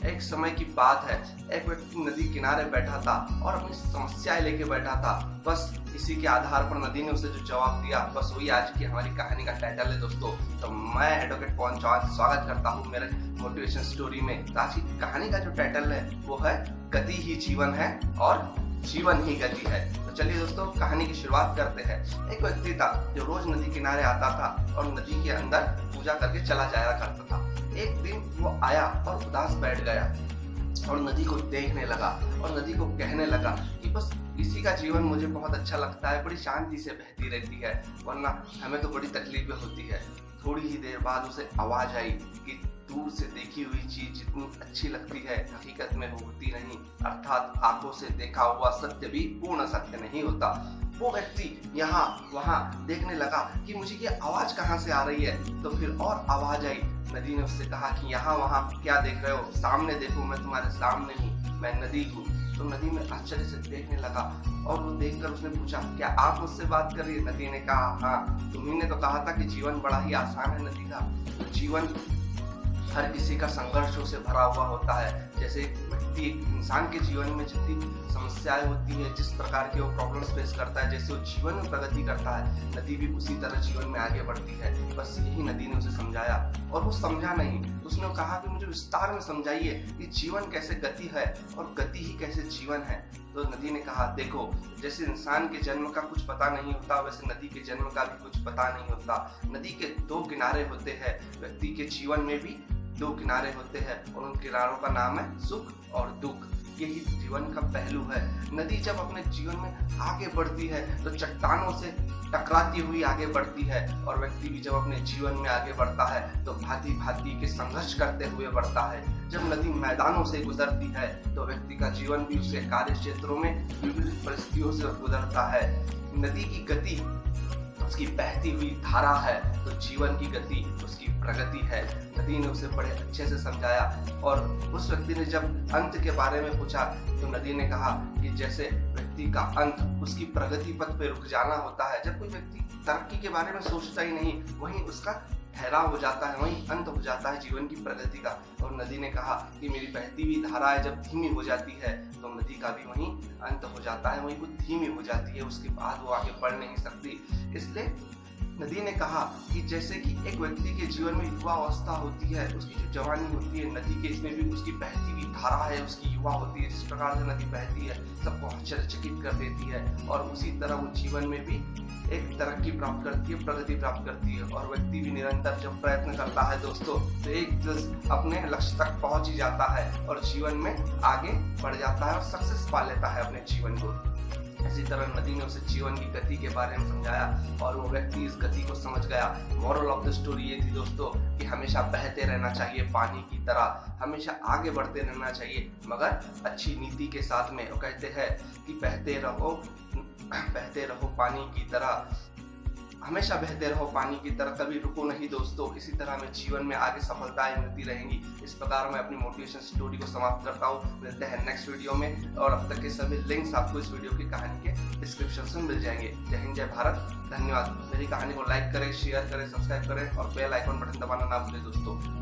एक समय की बात है, एक व्यक्ति नदी किनारे बैठा था और अपनी समस्याएं लेके बैठा था। बस इसी के आधार पर नदी ने उसे जो जवाब दिया, बस वही आज की हमारी कहानी का टाइटल है दोस्तों। तो मैं एडवोकेट पवन चौहान स्वागत करता हूँ मेरे मोटिवेशन स्टोरी में। तो आज की कहानी का जो टाइटल है वो है गति ही जीवन है और जीवन ही गति है। तो चलिए दोस्तों कहानी की शुरुआत करते हैं। एक व्यक्ति था जो रोज नदी किनारे आता था और नदी के अंदर पूजा करके चला जाया करता था। एक दिन वो आया और उदास बैठ गया और नदी को देखने लगा और नदी को कहने लगा कि बस इसी का जीवन मुझे बहुत अच्छा लगता है, बड़ी शांति से बहती रहती है, वरना हमें तो बड़ी तकलीफें होती है। थोड़ी ही देर बाद उसे आवाज आई कि दूर से देखी हुई चीज जितनी अच्छी लगती है हकीकत में होती नहीं, अर्थात आंखों से देखा हुआ सत्य भी पूर्ण सत्य नहीं होता। वो व्यक्ति यहाँ वहाँ देखने लगा कि मुझे ये आवाज कहाँ से आ रही है। तो फिर और आवाज आई। नदी ने उससे कहा कि यहाँ वहाँ क्या देख रहे हो, सामने देखो, मैं तुम्हारे सामने हूँ, मैं नदी हूँ। तो नदी में आश्चर्य से देखने लगा और वो देखकर उसने पूछा, क्या आप मुझसे बात कर रही है? नदी ने कहा, हाँ, तुम्ही ने तो कहा था कि जीवन बड़ा ही आसान है नदी का। तो जीवन हर किसी का संघर्षों से भरा हुआ होता है। जैसे व्यक्ति एक इंसान के जीवन में जितनी समस्याएं होती है, जिस प्रकार के वो प्रॉब्लम्स फेस करता है, जैसे वो जीवन में प्रगति करता है, नदी भी उसी तरह जीवन में आगे बढ़ती है। बस यही नदी ने उसे समझाया और वो समझा नहीं। उसने कहा कि मुझे विस्तार में समझाइए कि जीवन कैसे गति है और गति ही कैसे जीवन है। तो नदी ने कहा, देखो, जैसे इंसान के जन्म का कुछ पता नहीं होता, वैसे नदी के जन्म का भी कुछ पता नहीं होता। नदी के दो किनारे होते हैं, व्यक्ति के जीवन में भी दो किनारे होते हैं और उन किनारों का नाम है सुख और दुख। यही जीवन का पहलू है। नदी जब अपने जीवन में आगे बढ़ती है तो चट्टानों से टकराती हुई आगे बढ़ती है और व्यक्ति भी जब अपने जीवन में आगे बढ़ता है तो भांति भांति के संघर्ष करते हुए बढ़ता है। जब नदी मैदानों से गुजरती है तो व्यक्ति का जीवन भी उसके कार्य क्षेत्रों में विभिन्न परिस्थितियों से गुजरता है। नदी की गति उसकी बहती हुई धारा है तो जीवन की गति उसकी प्रगति है। नदी ने उसे बड़े अच्छे से समझाया और उस व्यक्ति ने जब अंत के बारे में पूछा तो नदी ने कहा कि जैसे व्यक्ति का अंत उसकी प्रगति पथ पे रुक जाना होता है। जब कोई व्यक्ति तरक्की के बारे में सोचता ही नहीं, वहीं उसका ठहराव हो जाता है, वहीं अंत हो जाता है जीवन की प्रगति का। और नदी ने कहा कि मेरी बहती हुई धाराएं जब धीमी हो जाती है तो नदी का भी वहीं अंत हो जाता है, वहीं वो धीमी हो जाती है, उसके बाद वो आगे बढ़ नहीं सकती। इसलिए नदी ने कहा कि जैसे कि एक व्यक्ति के जीवन में युवा अवस्था होती है, उसकी जो जवानी होती है, नदी के इसमें भी उसकी बहती हुई धारा है, उसकी युवा होती है। जिस प्रकार से नदी बहती है सबको आश्चर्यचकित कर देती है और उसी तरह वो जीवन में भी एक तरक्की प्राप्त करती है, प्रगति प्राप्त करती है। और व्यक्ति भी निरंतर जब प्रयत्न करता है दोस्तों तो एक दिन अपने लक्ष्य तक पहुंच ही जाता है और जीवन में आगे बढ़ जाता है और सक्सेस पा लेता है अपने जीवन को। इसी तरह नदी ने उसे जीवन की गति के बारे में समझाया और वो व्यक्ति इस गति को समझ गया। मॉरल ऑफ द स्टोरी ये थी दोस्तों कि हमेशा बहते रहना चाहिए पानी की तरह, हमेशा आगे बढ़ते रहना चाहिए मगर अच्छी नीति के साथ में। वो कहते हैं कि बहते रहो पानी की तरह, हमेशा बहते रहो पानी की तरह, कभी रुको नहीं दोस्तों। इसी तरह में जीवन में आगे सफलताएं मिलती रहेंगी। इस प्रकार मैं अपनी मोटिवेशन स्टोरी को समाप्त करता हूँ। मिलते हैं नेक्स्ट वीडियो में और अब तक के सभी लिंक्स आपको इस वीडियो की कहानी के डिस्क्रिप्शन में मिल जाएंगे। जय हिंद, जय भारत, धन्यवाद। मेरी कहानी को लाइक करें, शेयर करें, सब्सक्राइब करें और बेल आइकन बटन दबाना ना भूलें दोस्तों।